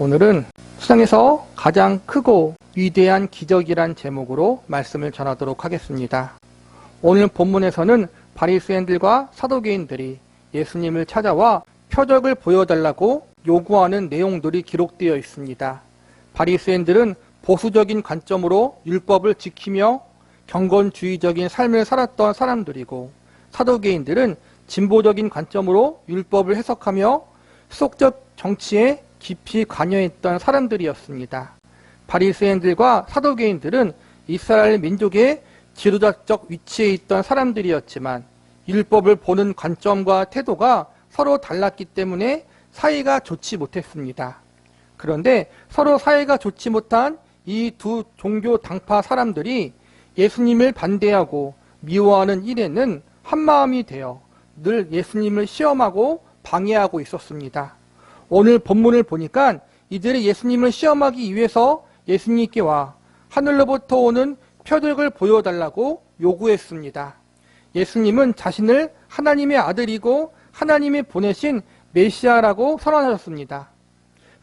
오늘은 세상에서 가장 크고 위대한 기적이란 제목으로 말씀을 전하도록 하겠습니다. 오늘 본문에서는 바리새인들과 사두개인들이 예수님을 찾아와 표적을 보여달라고 요구하는 내용들이 기록되어 있습니다. 바리새인들은 보수적인 관점으로 율법을 지키며 경건주의적인 삶을 살았던 사람들이고, 사두개인들은 진보적인 관점으로 율법을 해석하며 세속적 정치에 깊이 관여했던 사람들이었습니다. 바리새인들과 사두개인들은 이스라엘 민족의 지도자적 위치에 있던 사람들이었지만 율법을 보는 관점과 태도가 서로 달랐기 때문에 사이가 좋지 못했습니다. 그런데 서로 사이가 좋지 못한 이 두 종교 당파 사람들이 예수님을 반대하고 미워하는 일에는 한마음이 되어 늘 예수님을 시험하고 방해하고 있었습니다. 오늘 본문을 보니까 이들이 예수님을 시험하기 위해서 예수님께 와 하늘로부터 오는 표적을 보여달라고 요구했습니다. 예수님은 자신을 하나님의 아들이고 하나님이 보내신 메시아라고 선언하셨습니다.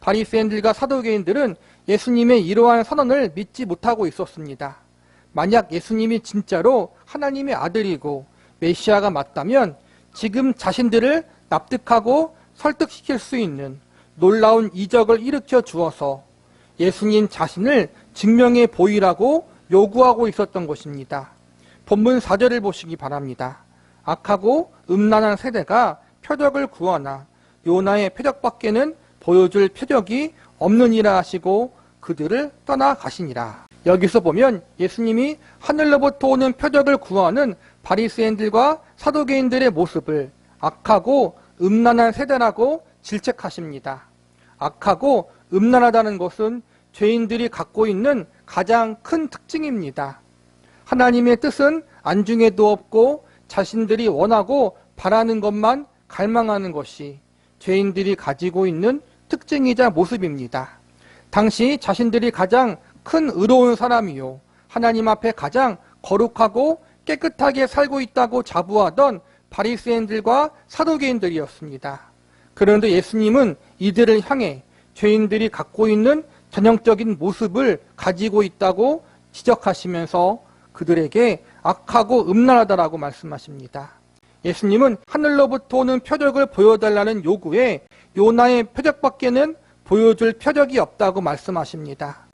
바리새인들과 사두개인들은 예수님의 이러한 선언을 믿지 못하고 있었습니다. 만약 예수님이 진짜로 하나님의 아들이고 메시아가 맞다면 지금 자신들을 납득하고 설득시킬 수 있는 놀라운 이적을 일으켜 주어서 예수님 자신을 증명해 보이라고 요구하고 있었던 것입니다. 본문 4절을 보시기 바랍니다. 악하고 음란한 세대가 표적을 구하나 요나의 표적밖에는 보여줄 표적이 없느니라 하시고 그들을 떠나가시니라. 여기서 보면 예수님이 하늘로부터 오는 표적을 구하는 바리새인들과 사두개인들의 모습을 악하고 음란한 세대라고 질책하십니다. 악하고 음란하다는 것은 죄인들이 갖고 있는 가장 큰 특징입니다. 하나님의 뜻은 안중에도 없고 자신들이 원하고 바라는 것만 갈망하는 것이 죄인들이 가지고 있는 특징이자 모습입니다. 당시 자신들이 가장 큰 의로운 사람이요 하나님 앞에 가장 거룩하고 깨끗하게 살고 있다고 자부하던 바리새인들과 사두개인들이었습니다. 그런데 예수님은 이들을 향해 죄인들이 갖고 있는 전형적인 모습을 가지고 있다고 지적하시면서 그들에게 악하고 음란하다라고 말씀하십니다. 예수님은 하늘로부터 오는 표적을 보여달라는 요구에 요나의 표적밖에는 보여줄 표적이 없다고 말씀하십니다.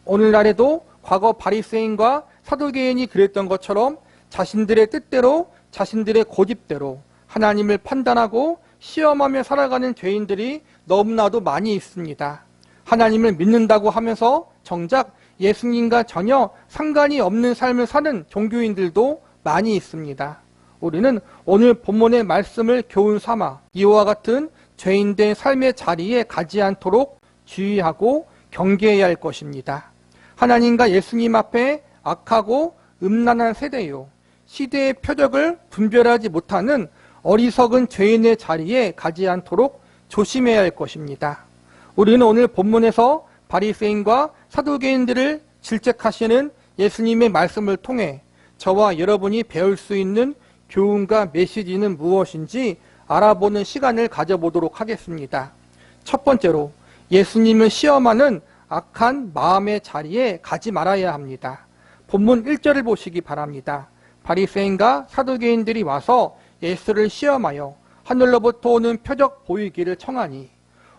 오늘날에도 과거 바리새인과 사두개인이 그랬던 것처럼 자신들의 뜻대로 자신들의 고집대로 하나님을 판단하고 시험하며 살아가는 죄인들이 너무나도 많이 있습니다. 하나님을 믿는다고 하면서 정작 예수님과 전혀 상관이 없는 삶을 사는 종교인들도 많이 있습니다. 우리는 오늘 본문의 말씀을 교훈 삼아 이와 같은 죄인된 삶의 자리에 가지 않도록 주의하고 경계해야 할 것입니다. 하나님과 예수님 앞에 악하고 음란한 세대요 시대의 표적을 분별하지 못하는 어리석은 죄인의 자리에 가지 않도록 조심해야 할 것입니다. 우리는 오늘 본문에서 바리새인과 사두개인들을 질책하시는 예수님의 말씀을 통해 저와 여러분이 배울 수 있는 교훈과 메시지는 무엇인지 알아보는 시간을 가져보도록 하겠습니다. 첫 번째로 예수님을 시험하는 악한 마음의 자리에 가지 말아야 합니다. 본문 1절을 보시기 바랍니다. 바리새인과 사두개인들이 와서 예수를 시험하여 하늘로부터 오는 표적 보이기를 청하니,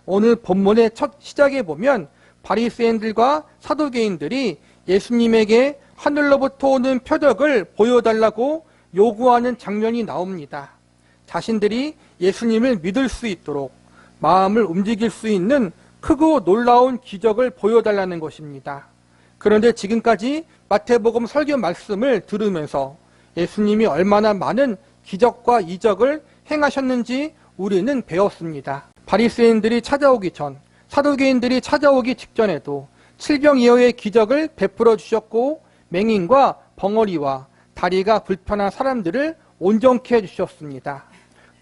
오늘 본문의 첫 시작에 보면 바리새인들과 사두개인들이 예수님에게 하늘로부터 오는 표적을 보여달라고 요구하는 장면이 나옵니다. 자신들이 예수님을 믿을 수 있도록 마음을 움직일 수 있는 크고 놀라운 기적을 보여달라는 것입니다. 그런데 지금까지 마태복음 설교 말씀을 들으면서 예수님이 얼마나 많은 기적과 이적을 행하셨는지 우리는 배웠습니다. 바리새인들이 찾아오기 전, 사두개인들이 찾아오기 직전에도 칠병이어의 기적을 베풀어 주셨고 맹인과 벙어리와 다리가 불편한 사람들을 온전케 해주셨습니다.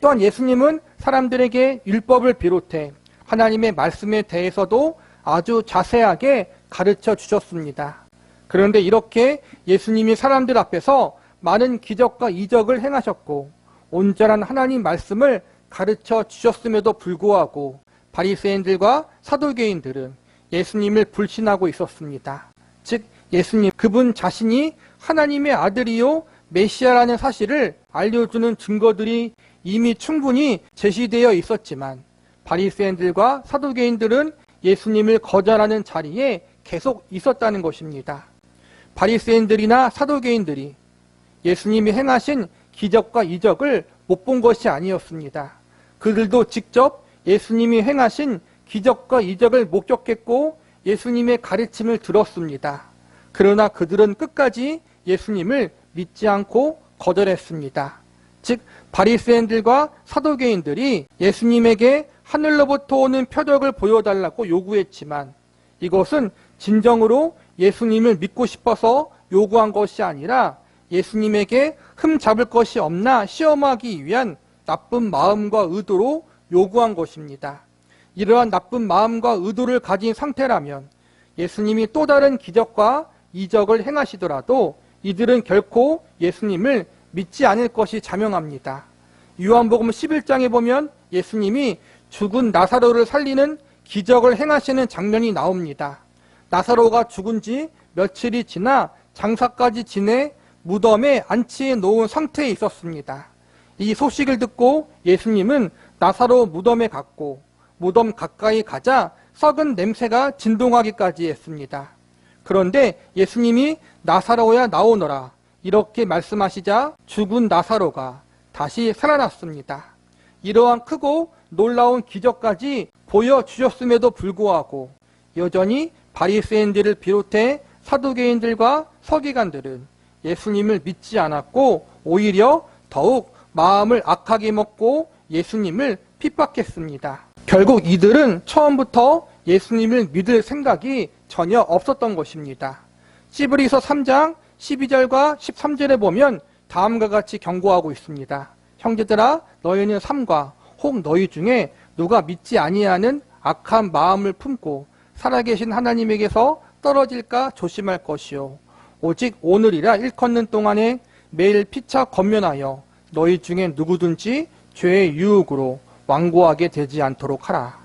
또한 예수님은 사람들에게 율법을 비롯해 하나님의 말씀에 대해서도 아주 자세하게 가르쳐 주셨습니다. 그런데 이렇게 예수님이 사람들 앞에서 많은 기적과 이적을 행하셨고 온전한 하나님 말씀을 가르쳐 주셨음에도 불구하고 바리새인들과 사두개인들은 예수님을 불신하고 있었습니다. 즉 예수님 그분 자신이 하나님의 아들이요 메시아라는 사실을 알려주는 증거들이 이미 충분히 제시되어 있었지만 바리새인들과 사두개인들은 예수님을 거절하는 자리에 계속 있었다는 것입니다. 바리새인들이나 사두개인들이 예수님이 행하신 기적과 이적을 못 본 것이 아니었습니다. 그들도 직접 예수님이 행하신 기적과 이적을 목격했고 예수님의 가르침을 들었습니다. 그러나 그들은 끝까지 예수님을 믿지 않고 거절했습니다. 즉 바리새인들과 사두개인들이 예수님에게 하늘로부터 오는 표적을 보여달라고 요구했지만 이것은 진정으로 예수님을 믿고 싶어서 요구한 것이 아니라 예수님에게 흠 잡을 것이 없나 시험하기 위한 나쁜 마음과 의도로 요구한 것입니다. 이러한 나쁜 마음과 의도를 가진 상태라면 예수님이 또 다른 기적과 이적을 행하시더라도 이들은 결코 예수님을 믿지 않을 것이 자명합니다. 요한복음 11장에 보면 예수님이 죽은 나사로를 살리는 기적을 행하시는 장면이 나옵니다. 나사로가 죽은 지 며칠이 지나 장사까지 지내 무덤에 안치해 놓은 상태에 있었습니다. 이 소식을 듣고 예수님은 나사로 무덤에 갔고 무덤 가까이 가자 썩은 냄새가 진동하기까지 했습니다. 그런데 예수님이 나사로야 나오너라 이렇게 말씀하시자 죽은 나사로가 다시 살아났습니다. 이러한 크고 놀라운 기적까지 보여주셨음에도 불구하고 여전히 바리새인들을 비롯해 사두개인들과 서기관들은 예수님을 믿지 않았고 오히려 더욱 마음을 악하게 먹고 예수님을 핍박했습니다. 결국 이들은 처음부터 예수님을 믿을 생각이 전혀 없었던 것입니다. 시브리서 3장 12절과 13절에 보면 다음과 같이 경고하고 있습니다. 형제들아 너희는 삼가 혹 너희 중에 누가 믿지 아니하는 악한 마음을 품고 살아계신 하나님에게서 떨어질까 조심할 것이요 오직 오늘이라 일컫는 동안에 매일 피차 권면하여 너희 중에 누구든지 죄의 유혹으로 완고하게 되지 않도록 하라.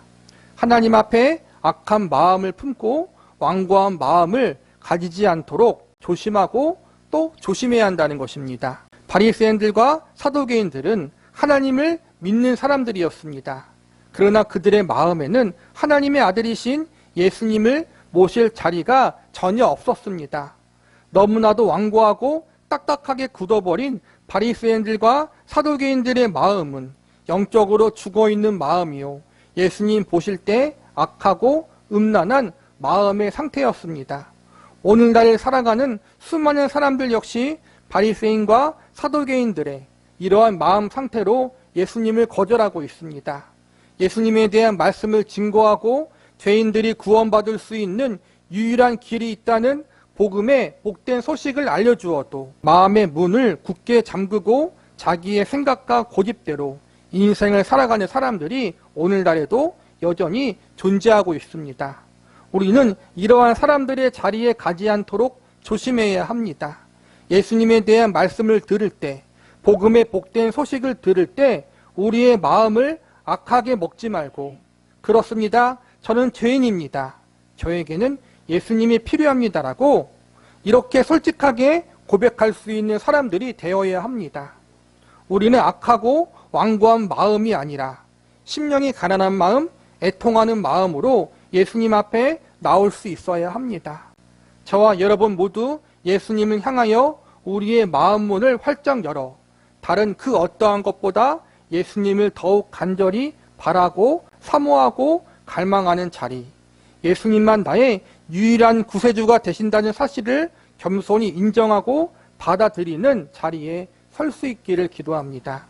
하나님 앞에 악한 마음을 품고 완고한 마음을 가지지 않도록 조심하고 또 조심해야 한다는 것입니다. 바리새인들과 사두개인들은 하나님을 믿는 사람들이었습니다. 그러나 그들의 마음에는 하나님의 아들이신 예수님을 모실 자리가 전혀 없었습니다. 너무나도 완고하고 딱딱하게 굳어버린 바리새인들과 사두개인들의 마음은 영적으로 죽어있는 마음이요 예수님 보실 때 악하고 음란한 마음의 상태였습니다. 오늘날 살아가는 수많은 사람들 역시 바리새인과 사두개인들의 이러한 마음 상태로 예수님을 거절하고 있습니다. 예수님에 대한 말씀을 증거하고 죄인들이 구원받을 수 있는 유일한 길이 있다는 복음의 복된 소식을 알려주어도 마음의 문을 굳게 잠그고 자기의 생각과 고집대로 인생을 살아가는 사람들이 오늘날에도 여전히 존재하고 있습니다. 우리는 이러한 사람들의 자리에 가지 않도록 조심해야 합니다. 예수님에 대한 말씀을 들을 때, 복음의 복된 소식을 들을 때 우리의 마음을 악하게 먹지 말고 그렇습니다. 저는 죄인입니다. 저에게는 예수님이 필요합니다라고 이렇게 솔직하게 고백할 수 있는 사람들이 되어야 합니다. 우리는 악하고 완고한 마음이 아니라 심령이 가난한 마음, 애통하는 마음으로 예수님 앞에 나올 수 있어야 합니다. 저와 여러분 모두 예수님을 향하여 우리의 마음 문을 활짝 열어 다른 그 어떠한 것보다 예수님을 더욱 간절히 바라고 사모하고 갈망하는 자리, 예수님만 나의 유일한 구세주가 되신다는 사실을 겸손히 인정하고 받아들이는 자리에 설 수 있기를 기도합니다.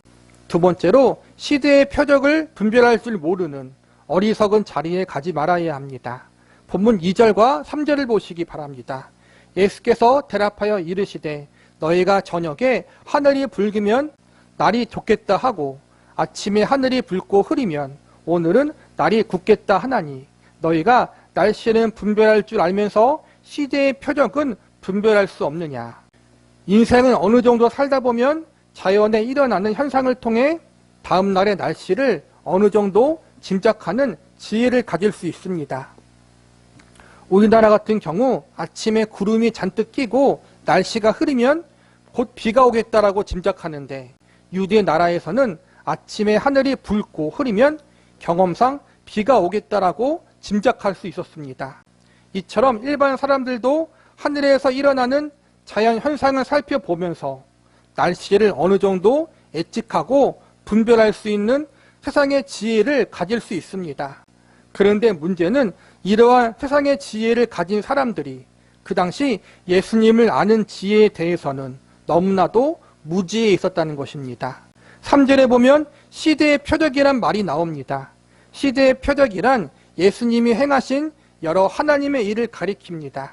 두 번째로 시대의 표적을 분별할 줄 모르는 어리석은 자리에 가지 말아야 합니다. 본문 2절과 3절을 보시기 바랍니다. 예수께서 대답하여 이르시되 너희가 저녁에 하늘이 붉으면 날이 좋겠다 하고 아침에 하늘이 붉고 흐리면 오늘은 날이 굳겠다 하나니 너희가 날씨는 분별할 줄 알면서 시대의 표적은 분별할 수 없느냐. 인생은 어느 정도 살다 보면 자연에 일어나는 현상을 통해 다음 날의 날씨를 어느 정도 짐작하는 지혜를 가질 수 있습니다. 우리나라 같은 경우 아침에 구름이 잔뜩 끼고 날씨가 흐리면 곧 비가 오겠다라고 짐작하는데, 유대 나라에서는 아침에 하늘이 붉고 흐리면 경험상 비가 오겠다라고 짐작할 수 있었습니다. 이처럼 일반 사람들도 하늘에서 일어나는 자연 현상을 살펴보면서 날씨를 어느 정도 예측하고 분별할 수 있는 세상의 지혜를 가질 수 있습니다. 그런데 문제는 이러한 세상의 지혜를 가진 사람들이 그 당시 예수님을 아는 지혜에 대해서는 너무나도 무지해 있었다는 것입니다. 3절에 보면 시대의 표적이란 말이 나옵니다. 시대의 표적이란 예수님이 행하신 여러 하나님의 일을 가리킵니다.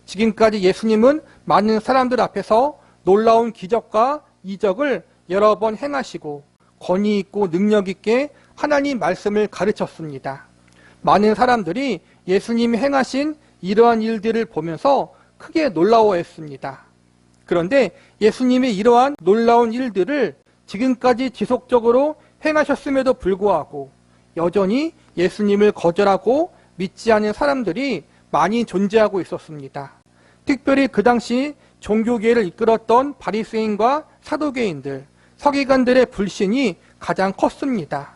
지금까지 예수님은 많은 사람들 앞에서 놀라운 기적과 이적을 여러 번 행하시고 권위 있고 능력 있게 하나님 말씀을 가르쳤습니다. 많은 사람들이 예수님이 행하신 이러한 일들을 보면서 크게 놀라워했습니다. 그런데 예수님의 이러한 놀라운 일들을 지금까지 지속적으로 행하셨음에도 불구하고 여전히 예수님을 거절하고 믿지 않은 사람들이 많이 존재하고 있었습니다. 특별히 그 당시 종교계를 이끌었던 바리새인과 사두개인들, 서기관들의 불신이 가장 컸습니다.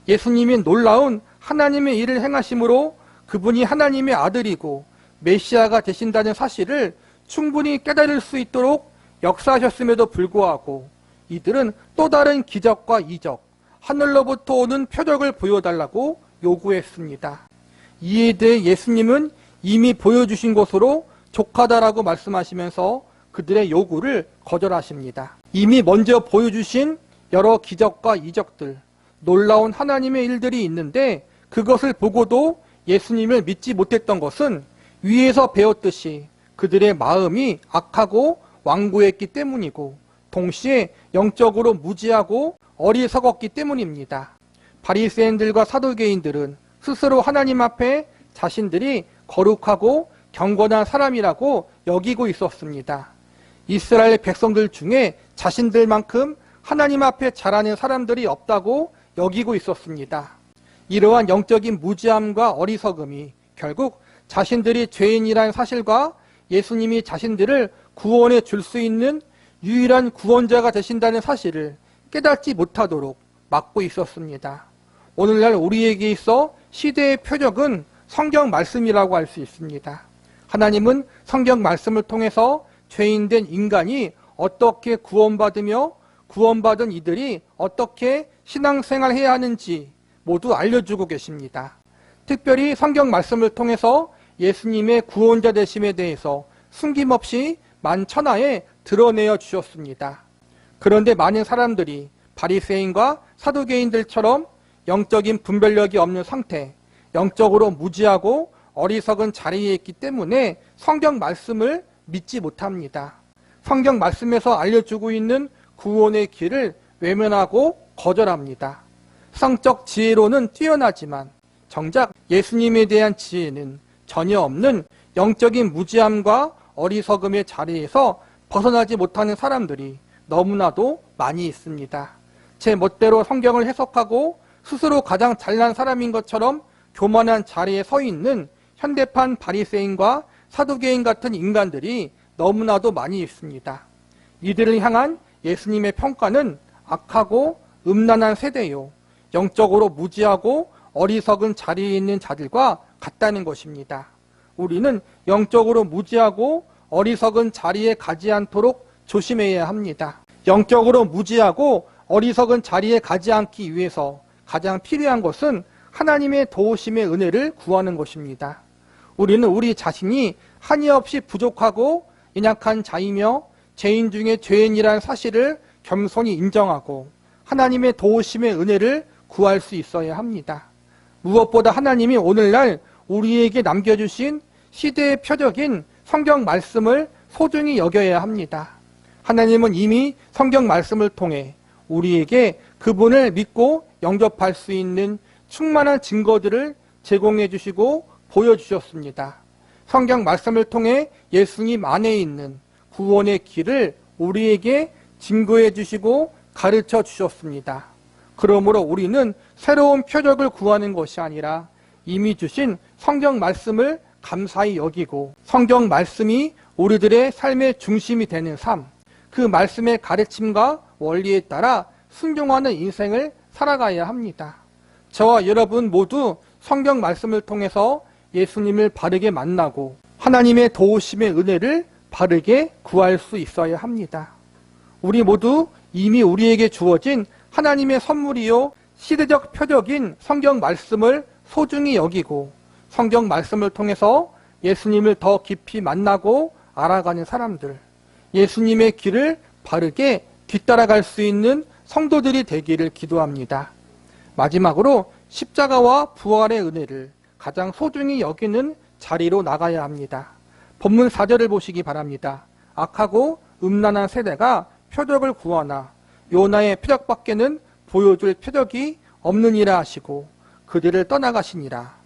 예수님이 놀라운 하나님의 일을 행하심으로 그분이 하나님의 아들이고 메시아가 되신다는 사실을 충분히 깨달을 수 있도록 역사하셨음에도 불구하고 이들은 또 다른 기적과 이적, 하늘로부터 오는 표적을 보여달라고 요구했습니다. 이에 대해 예수님은 이미 보여주신 것으로 족하다라고 말씀하시면서 그들의 요구를 거절하십니다. 이미 먼저 보여주신 여러 기적과 이적들, 놀라운 하나님의 일들이 있는데 그것을 보고도 예수님을 믿지 못했던 것은 위에서 배웠듯이 그들의 마음이 악하고 완고했기 때문이고 동시에 영적으로 무지하고 어리석었기 때문입니다. 바리새인들과 사두개인들은 스스로 하나님 앞에 자신들이 거룩하고 경건한 사람이라고 여기고 있었습니다. 이스라엘 백성들 중에 자신들만큼 하나님 앞에 잘하는 사람들이 없다고 여기고 있었습니다. 이러한 영적인 무지함과 어리석음이 결국 자신들이 죄인이라는 사실과 예수님이 자신들을 구원해 줄 수 있는 유일한 구원자가 되신다는 사실을 깨닫지 못하도록 막고 있었습니다. 오늘날 우리에게 있어 시대의 표적은 성경 말씀이라고 할 수 있습니다. 하나님은 성경 말씀을 통해서 죄인된 인간이 어떻게 구원받으며 구원받은 이들이 어떻게 신앙생활해야 하는지 모두 알려주고 계십니다. 특별히 성경 말씀을 통해서 예수님의 구원자 되심에 대해서 숨김없이 만천하에 드러내어 주셨습니다. 그런데 많은 사람들이 바리새인과 사두개인들처럼 영적인 분별력이 없는 상태, 영적으로 무지하고 어리석은 자리에 있기 때문에 성경 말씀을 믿지 못합니다. 성경 말씀에서 알려주고 있는 구원의 길을 외면하고 거절합니다. 성적 지혜로는 뛰어나지만 정작 예수님에 대한 지혜는 전혀 없는 영적인 무지함과 어리석음의 자리에서 벗어나지 못하는 사람들이 너무나도 많이 있습니다. 제 멋대로 성경을 해석하고 스스로 가장 잘난 사람인 것처럼 교만한 자리에 서 있는 현대판 바리새인과 사두개인 같은 인간들이 너무나도 많이 있습니다. 이들을 향한 예수님의 평가는 악하고 음란한 세대요, 영적으로 무지하고 어리석은 자리에 있는 자들과 같다는 것입니다. 우리는 영적으로 무지하고 어리석은 자리에 가지 않도록 조심해야 합니다. 영적으로 무지하고 어리석은 자리에 가지 않기 위해서 가장 필요한 것은 하나님의 도우심의 은혜를 구하는 것입니다. 우리는 우리 자신이 한이없이 부족하고 연약한 자이며 죄인 중에 죄인이라는 사실을 겸손히 인정하고 하나님의 도우심의 은혜를 구할 수 있어야 합니다. 무엇보다 하나님이 오늘날 우리에게 남겨주신 시대의 표적인 성경 말씀을 소중히 여겨야 합니다. 하나님은 이미 성경 말씀을 통해 우리에게 그분을 믿고 영접할 수 있는 충만한 증거들을 제공해 주시고 보여주셨습니다. 성경 말씀을 통해 예수님 안에 있는 구원의 길을 우리에게 증거해 주시고 가르쳐 주셨습니다. 그러므로 우리는 새로운 표적을 구하는 것이 아니라 이미 주신 성경 말씀을 감사히 여기고 성경 말씀이 우리들의 삶의 중심이 되는 삶, 그 말씀의 가르침과 원리에 따라 순종하는 인생을 살아가야 합니다. 저와 여러분 모두 성경 말씀을 통해서 예수님을 바르게 만나고 하나님의 도우심의 은혜를 바르게 구할 수 있어야 합니다. 우리 모두 이미 우리에게 주어진 하나님의 선물이요 시대적 표적인 성경 말씀을 소중히 여기고 성경 말씀을 통해서 예수님을 더 깊이 만나고 알아가는 사람들, 예수님의 길을 바르게 뒤따라갈 수 있는 성도들이 되기를 기도합니다. 마지막으로 십자가와 부활의 은혜를 가장 소중히 여기는 자리로 나가야 합니다. 본문 4절을 보시기 바랍니다. 악하고 음란한 세대가 표적을 구하나 요나의 표적밖에는 보여줄 표적이 없느니라 하시고 그들을 떠나가시니라.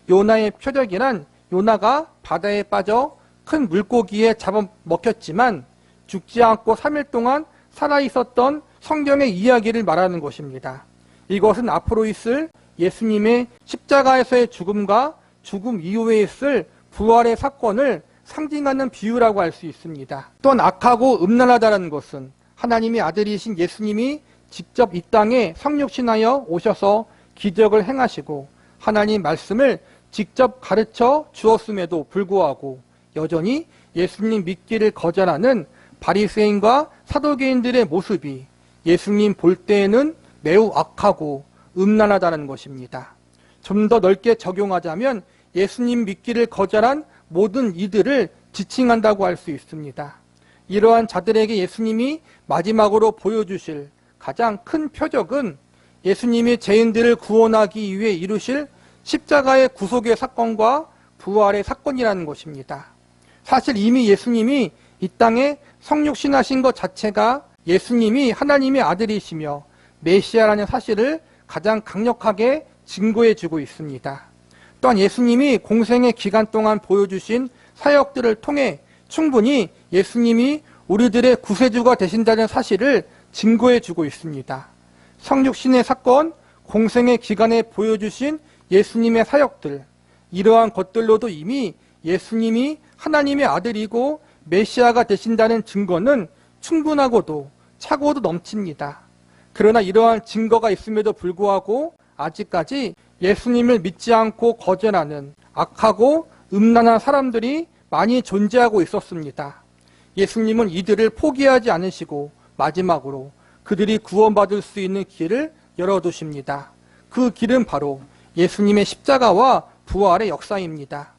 요나의 표적이란 요나가 바다에 빠져 큰 물고기에 잡아먹혔지만 죽지 않고 3일 동안 살아있었던 성경의 이야기를 말하는 것입니다. 이것은 앞으로 있을 예수님의 십자가에서의 죽음과 죽음 이후에 있을 부활의 사건을 상징하는 비유라고 할 수 있습니다. 또한 악하고 음란하다는 것은 하나님의 아들이신 예수님이 직접 이 땅에 성육신하여 오셔서 기적을 행하시고 하나님 말씀을 직접 가르쳐 주었음에도 불구하고 여전히 예수님 믿기를 거절하는 바리새인과 사도개인들의 모습이 예수님 볼 때에는 매우 악하고 음란하다는 것입니다. 좀 더 넓게 적용하자면 예수님 믿기를 거절한 모든 이들을 지칭한다고 할 수 있습니다. 이러한 자들에게 예수님이 마지막으로 보여주실 가장 큰 표적은 예수님이 죄인들을 구원하기 위해 이루실 십자가의 구속의 사건과 부활의 사건이라는 것입니다. 사실 이미 예수님이 이 땅에 성육신하신 것 자체가 예수님이 하나님의 아들이시며 메시아라는 사실을 가장 강력하게 증거해주고 있습니다. 또한 예수님이 공생의 기간 동안 보여주신 사역들을 통해 충분히 예수님이 우리들의 구세주가 되신다는 사실을 증거해주고 있습니다. 성육신의 사건, 공생의 기간에 보여주신 예수님의 사역들, 이러한 것들로도 이미 예수님이 하나님의 아들이고 메시아가 되신다는 증거는 충분하고도 차고도 넘칩니다. 그러나 이러한 증거가 있음에도 불구하고 아직까지 예수님을 믿지 않고 거절하는 악하고 음란한 사람들이 많이 존재하고 있었습니다. 예수님은 이들을 포기하지 않으시고 마지막으로 그들이 구원받을 수 있는 길을 열어두십니다. 그 길은 바로 예수님의 십자가와 부활의 역사입니다.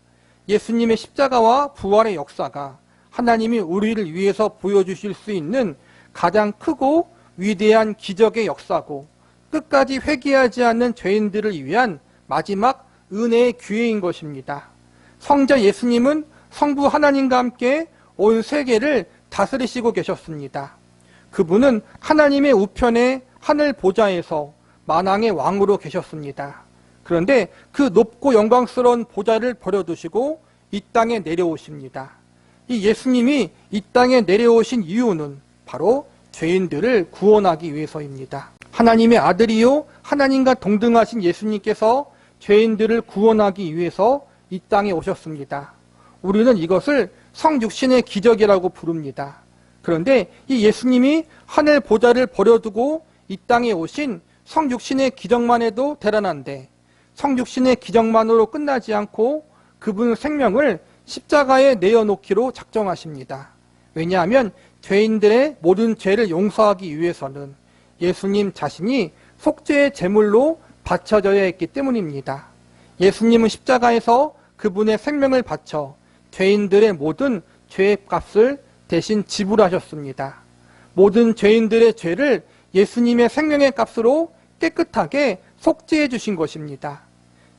예수님의 십자가와 부활의 역사가 하나님이 우리를 위해서 보여주실 수 있는 가장 크고 위대한 기적의 역사고 끝까지 회개하지 않는 죄인들을 위한 마지막 은혜의 기회인 것입니다. 성자 예수님은 성부 하나님과 함께 온 세계를 다스리시고 계셨습니다. 그분은 하나님의 우편의 하늘 보좌에서 만왕의 왕으로 계셨습니다. 그런데 그 높고 영광스러운 보좌를 버려두시고 이 땅에 내려오십니다. 이 예수님이 이 땅에 내려오신 이유는 바로 죄인들을 구원하기 위해서입니다. 하나님의 아들이요 하나님과 동등하신 예수님께서 죄인들을 구원하기 위해서 이 땅에 오셨습니다. 우리는 이것을 성육신의 기적이라고 부릅니다. 그런데 이 예수님이 하늘 보좌를 버려두고 이 땅에 오신 성육신의 기적만 해도 대단한데 성육신의 기적만으로 끝나지 않고 그분 생명을 십자가에 내어놓기로 작정하십니다. 왜냐하면 죄인들의 모든 죄를 용서하기 위해서는 예수님 자신이 속죄의 제물로 바쳐져야 했기 때문입니다. 예수님은 십자가에서 그분의 생명을 바쳐 죄인들의 모든 죄의 값을 대신 지불하셨습니다. 모든 죄인들의 죄를 예수님의 생명의 값으로 깨끗하게 속죄해 주신 것입니다.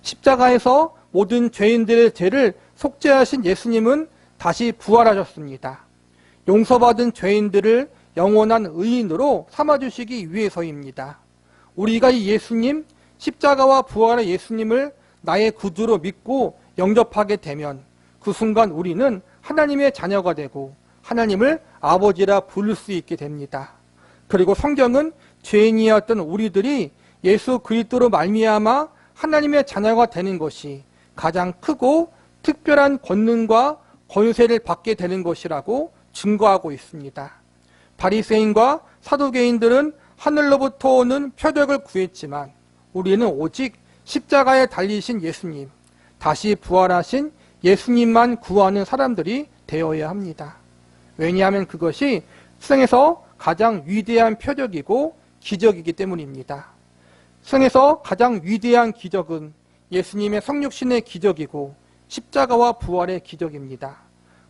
십자가에서 모든 죄인들의 죄를 속죄하신 예수님은 다시 부활하셨습니다. 용서받은 죄인들을 영원한 의인으로 삼아주시기 위해서입니다. 우리가 이 예수님, 십자가와 부활의 예수님을 나의 구주로 믿고 영접하게 되면 그 순간 우리는 하나님의 자녀가 되고 하나님을 아버지라 부를 수 있게 됩니다. 그리고 성경은 죄인이었던 우리들이 예수 그리스도로 말미암아 하나님의 자녀가 되는 것이 가장 크고 특별한 권능과 권세를 받게 되는 것이라고 증거하고 있습니다. 바리새인과 사두개인들은 하늘로부터 오는 표적을 구했지만 우리는 오직 십자가에 달리신 예수님, 다시 부활하신 예수님만 구하는 사람들이 되어야 합니다. 왜냐하면 그것이 세상에서 가장 위대한 표적이고 기적이기 때문입니다. 세상에서 가장 위대한 기적은 예수님의 성육신의 기적이고 십자가와 부활의 기적입니다.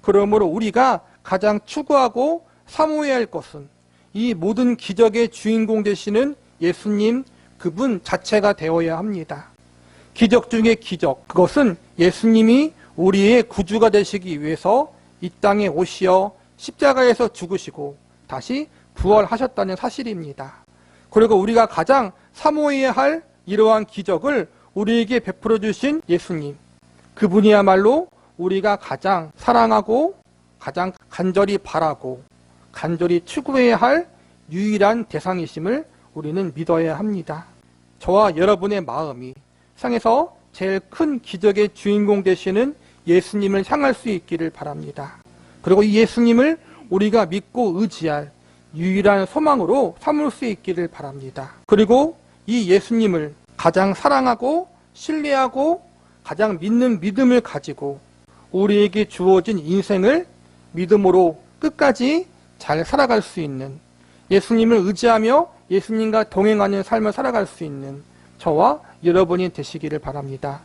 그러므로 우리가 가장 추구하고 사모해야 할 것은 이 모든 기적의 주인공 되시는 예수님 그분 자체가 되어야 합니다. 기적 중의 기적, 그것은 예수님이 우리의 구주가 되시기 위해서 이 땅에 오시어 십자가에서 죽으시고 다시 부활하셨다는 사실입니다. 그리고 우리가 가장 사모해야 할 이러한 기적을 우리에게 베풀어 주신 예수님, 그분이야말로 우리가 가장 사랑하고 가장 간절히 바라고 간절히 추구해야 할 유일한 대상이심을 우리는 믿어야 합니다. 저와 여러분의 마음이 세상에서 제일 큰 기적의 주인공 되시는 예수님을 향할 수 있기를 바랍니다. 그리고 이 예수님을 우리가 믿고 의지할 유일한 소망으로 삼을 수 있기를 바랍니다. 그리고 이 예수님을 가장 사랑하고 신뢰하고 가장 믿는 믿음을 가지고 우리에게 주어진 인생을 믿음으로 끝까지 잘 살아갈 수 있는, 예수님을 의지하며 예수님과 동행하는 삶을 살아갈 수 있는 저와 여러분이 되시기를 바랍니다.